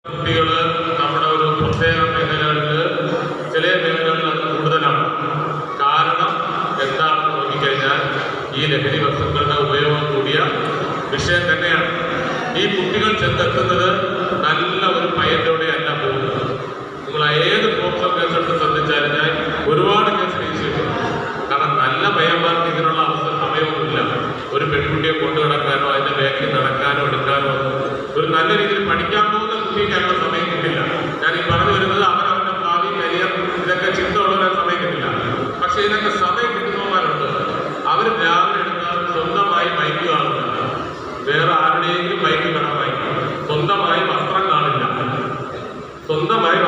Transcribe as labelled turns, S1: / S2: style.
S1: കുട്ടികൾ നമ്മുടെ ഒരു പ്രത്യേക മേഖലകളിൽ ചില മേഖലകളിൽ അത് കൂടുതലാണ്. കാരണം എന്താണെന്ന് നോക്കിക്കഴിഞ്ഞാൽ ഈ ലഹരി വസ്തുക്കളുടെ ഉപയോഗം കൂടിയ വിഷയം തന്നെയാണ്. ഈ കുട്ടികൾ ചെന്നെത്തുന്നത് നല്ല ഒരു പയ്യൻ്റെയോടെയല്ല പോകുന്നത്. നിങ്ങൾ ഏത് പോക്സോ കേസെടുത്ത് ശ്രദ്ധിച്ചാൽ ഞാൻ ഒരുപാട് കേസ് രജിസ്റ്റർ. കാരണം നല്ല പയ്യന്മാർക്ക് ഇതിനുള്ള അവസര സമയമൊന്നുമില്ല. ഒരു പെൺകുട്ടിയെ കൊണ്ടു നടക്കാനോ അതിൻ്റെ ബാക്കിൽ നടക്കാനോ എടുക്കാനോ ഒരു നല്ല രീതിയിൽ പഠിക്കാൻ പോകുന്ന കുട്ടിക്ക് അതിനുള്ള സമയം കിട്ടില്ല. ഞാൻ ഈ പറഞ്ഞു വരുന്നത് അവരവരുടെ ഭാവി കരിയർ ഇതൊക്കെ ചിന്ത ഉള്ളവരെ സമയം കിട്ടില്ല. പക്ഷെ ഇതിനൊക്കെ സമയം കിട്ടുന്നവന്മാരുണ്ട്. അവർ രാവിലെ എടുത്താൽ സ്വന്തമായി ബൈക്ക് കാണില്ല, വേറെ ആരുടെയെങ്കിലും ബൈക്ക് കാണാൻ വായിക്കും, സ്വന്തമായി വസ്ത്രം കാണില്ല, സ്വന്തമായി